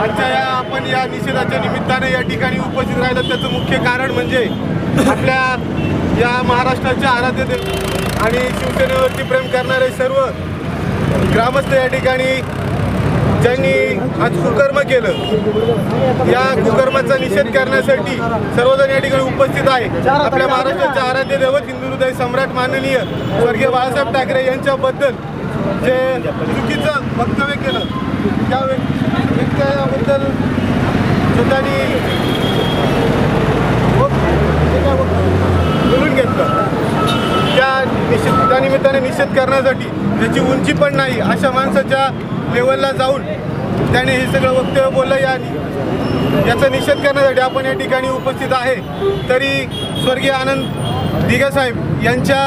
आजच्या आपण या निषेधाच्या निमित्ताने या ठिकाणी उपस्थित राहिलं त्याचं मुख्य कारण म्हणजे आपल्या या महाराष्ट्राच्या आराध्य देव आणि शिवसेनेवरती प्रेम करणारे सर्व ग्रामस्थ या ठिकाणी ज्यांनी आज कुकर्म केलं, या कुकर्माचा निषेध करण्यासाठी सर्वजण या ठिकाणी उपस्थित आहे। आपल्या महाराष्ट्राच्या आराध्य दैवत हिंदू हृदय सम्राट माननीय स्वर्गीय बाळासाहेब ठाकरे यांच्याबद्दल जे चुकीचं वक्तव्य केलं त्या व्यक्तीबद्दल सुद्धांनी बोलून घेतलं। त्या निमित्ताने निषेध करण्यासाठी ज्याची उंची पण नाही अशा माणसाच्या लेवलला जाऊन त्याने हे सगळं वक्तव्य बोललं। याचा निषेध करण्यासाठी आपण या ठिकाणी उपस्थित आहे। तरी स्वर्गीय आनंद दिघे साहेब यांच्या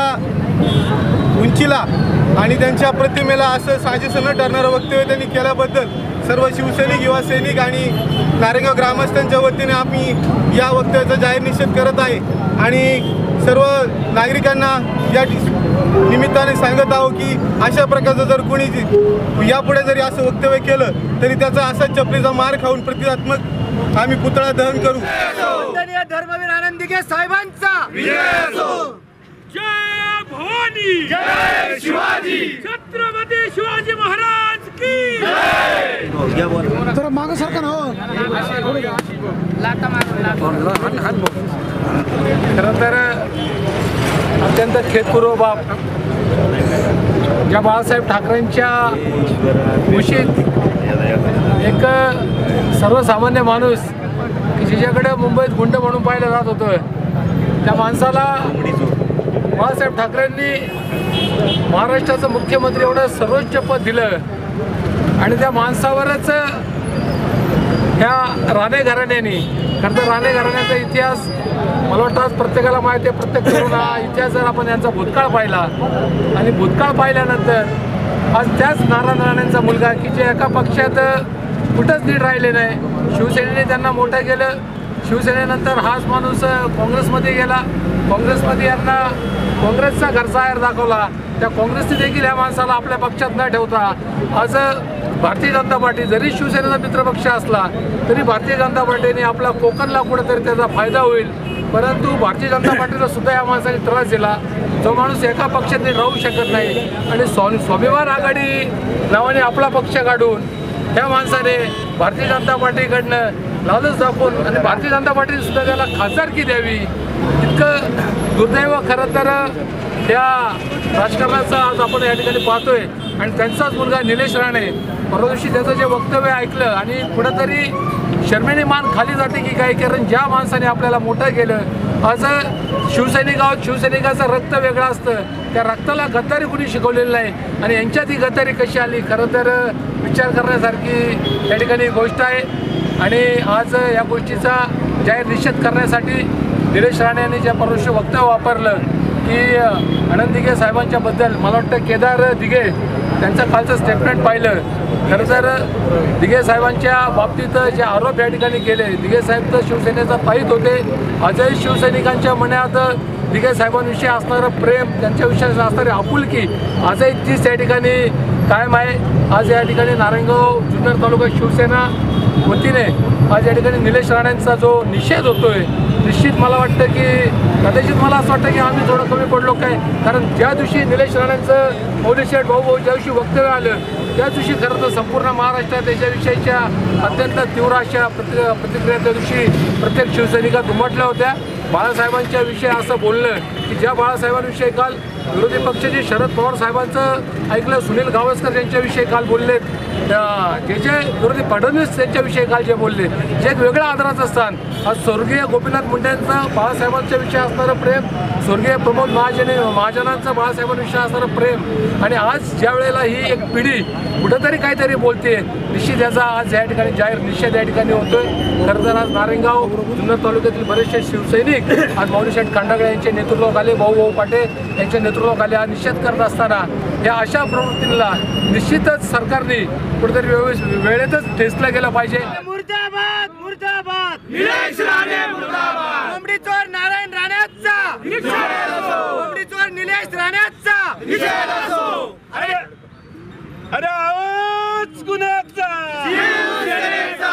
उंचीला आणि त्यांच्या प्रतिमेला असं साजेसं न ठरणारं वक्तव्य त्यांनी केल्याबद्दल सर्व शिवसैनिक, युवा सैनिक आणि नारायणगाव ग्रामस्थांच्या वतीने आम्ही या वक्तव्याचा जाहीर निषेध करत आहे आणि सर्व नागरिकांना या निमित्ताने सांगत आहोत की अशा प्रकारचं जर कोणी यापुढे जरी असं वक्तव्य केलं तरी त्याचा असाच चपलीचा मार खाऊन प्रतिकात्मक आम्ही पुतळा दहन करू। धर्मवीर आनंद दिघे साहेबांचा विजय असो। जय भवानी, जय शिवाजी, छत्रपती शिवाजी महाराज की जय। तर मागं सरका ना हो। खरं तर अत्यंत खेदपूर्व बाब ज्या बाळासाहेब ठाकरेंच्या कुशीत एक सर्वसामान्य माणूस की ज्याच्याकडे मुंबईत गुंड म्हणून पाहिलं जात होतं त्या माणसाला बाळासाहेब ठाकरेंनी महाराष्ट्राचं मुख्यमंत्री एवढं सर्वोच्च पद दिलं आणि त्या माणसावरच ह्या राणे घराण्याने, खरं तर राणे घराण्याचा इतिहास मला वाटतं आज प्रत्येकाला माहिती आहे। प्रत्येक तरुण हा इतिहास जर आपण यांचा भूतकाळ पाहिला आणि भूतकाळ पाहिल्यानंतर आज त्याच नारायण राणेंचा मुलगा की जे एका पक्षात कुठंच नीट राहिले नाही, शिवसेनेने त्यांना मोठं केलं, शिवसेनेनंतर हाच माणूस काँग्रेसमध्ये गेला, काँग्रेसमध्ये यांना काँग्रेसचा घरचाहेर दाखवला, त्या काँग्रेसने देखील या माणसाला आपल्या पक्षात न ठेवता आज भारतीय जनता पार्टी जरी शिवसेनेचा मित्रपक्ष असला तरी भारतीय जनता पार्टीने आपला कोकणला कुठेतरी त्याचा फायदा होईल, परंतु भारतीय जनता पार्टीला सुद्धा या माणसाने त्रास दिला। जो माणूस एका पक्षात राहू शकत नाही आणि स्वाभिमान आघाडी नावाने आपला पक्ष काढून त्या माणसाने भारतीय जनता पार्टीकडनं लालच दाखवून आणि भारतीय जनता पार्टीने सुद्धा त्याला खासदारकी द्यावी इतकं दुर्दैव खरं तर त्या राजकारणाचं आज आपण या ठिकाणी पाहतोय। आणि त्यांचाच मुलगा निलेश राणे परवा दिवशी त्याचं जे वक्तव्य ऐकलं आणि कुठंतरी शर्मेने मान खाली जाते की काय, कारण ज्या माणसाने आपल्याला मोठं केलं आज शिवसैनिक आहोत, शिवसैनिकाचं रक्त वेगळं असतं, त्या रक्ताला गद्दारी कुणी शिकवलेलं नाही आणि यांच्यात ही गद्दारी कशी आली खरं तर विचार करण्यासारखी या ठिकाणी गोष्ट आहे। आणि आज या गोष्टीचा जाहीर निषेध करण्यासाठी निलेश राणे यांनी ज्या परवा दिवशी वक्तव्य वापरलं की आनंद दिघे साहेबांच्याबद्दल, मला वाटतं केदार दिघे त्यांचं कालचं स्टेटमेंट पाहिलं, खरं तर दिघे साहेबांच्या बाबतीत जे आरोप या ठिकाणी केले, दिघे साहेब तर शिवसेनेचा पाईत होते, आजही शिवसैनिकांच्या मनात दिघे साहेबांविषयी असणारं प्रेम, त्यांच्याविषयी असणारी आपुलकी आजही तीच या ठिकाणी कायम आहे। आज या ठिकाणी नारायणगाव जुन्नर तालुका शिवसेना वतीने आज या ठिकाणी निलेश राणेंचा जो निषेध होतोय, निश्चित मला वाटतं की कदाचित मला असं वाटतं की आम्ही थोडं कमी पडलो काय, कारण ज्या दिवशी निलेश राणेंचं मौलीशेठ भाऊ ज्या दिवशी वक्तव्य आलं त्या दिवशी खरं तर संपूर्ण महाराष्ट्रात त्याच्याविषयीच्या अत्यंत तीव्र अशा प्रतिक्रिया त्या दिवशी प्रत्येक शिवसैनिकात उमटल्या होत्या। बाळासाहेबांच्या विषयी असं बोललं की ज्या बाळासाहेबांविषयी काल विरोधी पक्षाचे शरद पवार साहेबांचं ऐकलं, सुनील गावस्कर यांच्याविषयी काल बोललेत, जे विरोधी फडणवीस यांच्याविषयी काल जे बोलले, जे एक वेगळं आदराचं स्थान आज स्वर्गीय गोपीनाथ मुंडेंचं बाळासाहेबांच्या विषयी असणारं प्रेम, स्वर्गीय प्रमोद महाजनांचं बाळासाहेबांविषयी असणारं प्रेम आणि आज ज्या वेळेला ही एक पिढी कुठंतरी काहीतरी बोलते, निश्चित याचा आज या ठिकाणी जाहीर निषेध या ठिकाणी होतोय। खरं तर आज नारायणगाव जुन्नर तालुक्यातील बरेचसे शिवसैनिक आज मौलीशेठ खंडागळे यांच्या नेतृत्वाखाली, भाऊ पाटील यांच्या नेतृत्वाखाली हा निषेध करत असताना या अशा प्रवृत्तीला निश्चितच सरकारने कुठेतरी वेळेतच ठेचला गेला पाहिजे। मुर्दाबाद मुर्दाबाद, निलेश राणे मुर्दाबाद, कोंबडी चोर नारायण राणेंचा, कोंबडी चोर निलेश राणेंचा, अरे आवाज कुणाचा? शिवसेनेचा।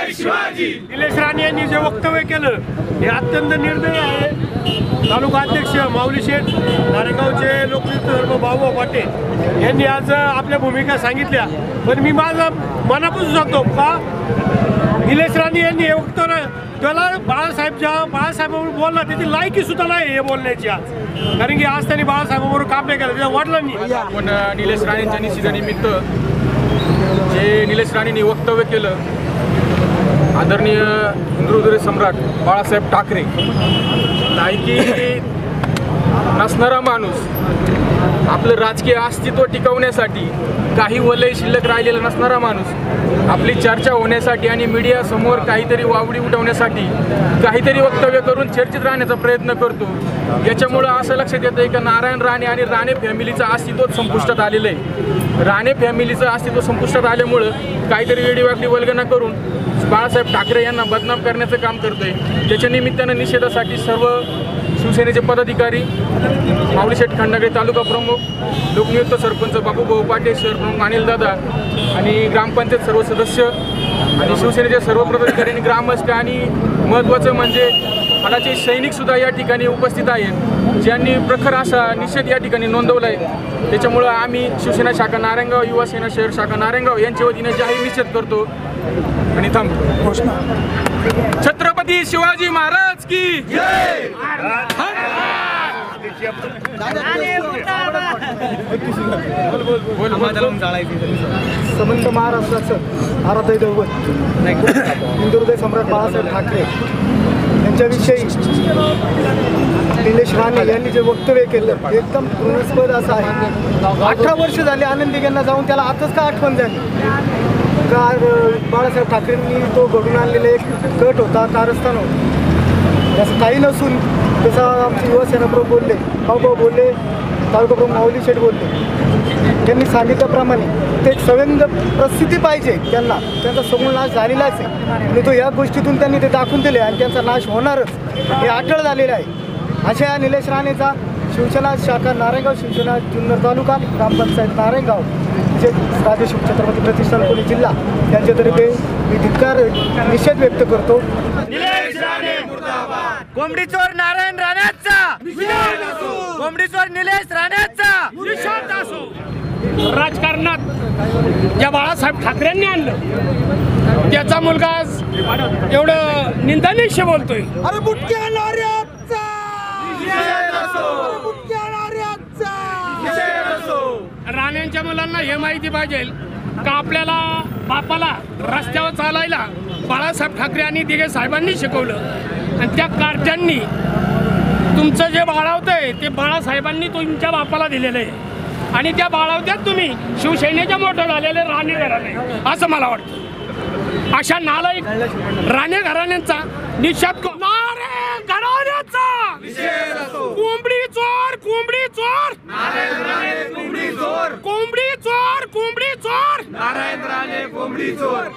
जय शिवाजी. निलेश राणे यांनी जे वक्तव्य केलं हे अत्यंत निर्दयी आहे. तालुका अध्यक्ष माऊली शेठ, नारेगावचे लोकनेते धर्म भाऊ पाटे यांनी आज आपल्या भूमिका सांगितल्या, पण मी माझा मनापासून सांगतो का निलेश राणे यांनी हे वक्तव्य त्याला बाळासाहेबांवर बोलला त्याची लायकी सुद्धा नाही हे बोलण्याची आज, कारण की आज त्यांनी बाळासाहेबांबरोबर काम नाही केलं, त्याच्या वडिलांनी. आपण निलेश राणेंच्या निषेधानिमित्त जे निलेश राणेंनी वक्तव्य केलं, आदरणीय हिंदुहृदय सम्राट बाळासाहेब ठाकरे, लायकी नसणारा माणूस आपलं राजकीय अस्तित्व टिकवण्यासाठी, काही वलय शिल्लक राहिलेला नसणारा माणूस आपली चर्चा होण्यासाठी आणि मीडियासमोर काहीतरी वावडी उठवण्यासाठी काहीतरी वक्तव्य करून चर्चेत राहण्याचा प्रयत्न करतो. याच्यामुळं असं लक्षात येतं आहे की नारायण राणे आणि राणे फॅमिलीचं अस्तित्व संपुष्टात आलेलं आहे. राणे फॅमिलीचं अस्तित्व संपुष्टात आल्यामुळं काहीतरी वेडीवाकडी वल्गना करून बाळासाहेब ठाकरे यांना बदनाम करण्याचं काम करतोय. त्याच्या निमित्तानं निषेधासाठी सर्व शिवसेनेचे पदाधिकारी, माऊली शेठ खंडागळे तालुका प्रमुख, लोकनियुक्त सरपंच बाबूभाऊ पाटे, शहर प्रमुख अनिलदादा आणि ग्रामपंचायत सर्व सदस्य आणि शिवसेनेचे सर्व पदाधिकारी आणि ग्रामस्थ आणि महत्त्वाचं म्हणजे फडाचे सैनिकसुद्धा या ठिकाणी उपस्थित आहेत, ज्यांनी प्रखर असा निषेध या ठिकाणी नोंदवला आहे. त्याच्यामुळं आम्ही शिवसेना शाखा नारायणगाव, युवा सेना शहर शाखा नारायणगाव यांच्या वतीने जाहीर निषेध करतो आणि थांबतो. छत्रपती शिवाजी महाराज की जय. समंत महाराष्ट्राचं आराध्य दैवत हिंदुहृदय सम्राट बाळासाहेब ठाकरे यांच्याविषयी निलेश राणे यांनी जे वक्तव्य केलं एकदम घृणास्पद असं आहे. 18 वर्ष झाले आनंदीगेंना जाऊन त्याला आताच का आठवण झाली का बाळासाहेब ठाकरेंनी तो घडून आणलेला एक गट होता, कारस्थान होतं, त्याचं काही नसून जसं आमचे युवा सेना प्रमुख बोलले, भाऊ बोलले, तालुका प्रमुख माऊली शेठ बोलले, त्यांनी सांगितल्याप्रमाणे ते एक संवेद प्रसिद्धी पाहिजे त्यांना, त्यांचा समूळ नाश झालेलाच आहे आणि तो या गोष्टीतून त्यांनी ते दाखवून दिले आणि त्यांचा नाश होणारच हे अटळ झालेलं आहे. अशा या निलेश राणेचा शिवसेना शाखा नारायणगाव, शिवसेना जुन्नर तालुका, ग्रामपंचायत नारायणगाव, जे राजे छत्रपती प्रतिष्ठान पुणे जिल्हा यांच्यातर्फे मी धिक्कार निषेध व्यक्त करतो. निलेश राणे मुर्दाबाद. कोंबडी चोर नारायण राणेचा निषेध असो. कोंबडी चोर निलेश राणेचा निषेध असो. राजकारणात ज्या बाळासाहेब ठाकरेंनी आणलं त्याचा मुलगा आज एवढं निंदानिष्य बोलतोय. अरे बुटक्या नाऱ्याचा निषेध असो. बुटक्या नाऱ्याचा. निषेध असो. राण्यांच्या मुलांना हे माहिती पाहिजे का आपल्याला बापाला रस्त्यावर चालायला बाळासाहेब ठाकरे आणि दिघे साहेबांनी शिकवलं आणि त्या कार्ट्यांनी तुमचं जे बाळावतंय ते बाळासाहेबांनी तुमच्या बापाला दिलेलं आहे आणि त्या बाळावत्यात तुम्ही शिवसेनेच्या मोठं झालेले राणे घराणे असं मला वाटतं. अशा नालायक राणे घराण्यांचा निषेध नारे घराण्याचा निषेध असो. कोंबडी चोर, कोंबडी चोर, नारायण राणे कोंबडी चोर. कोंबडी चोर, कोंबडी चोर. नारायण राणे कोंबडी चोर.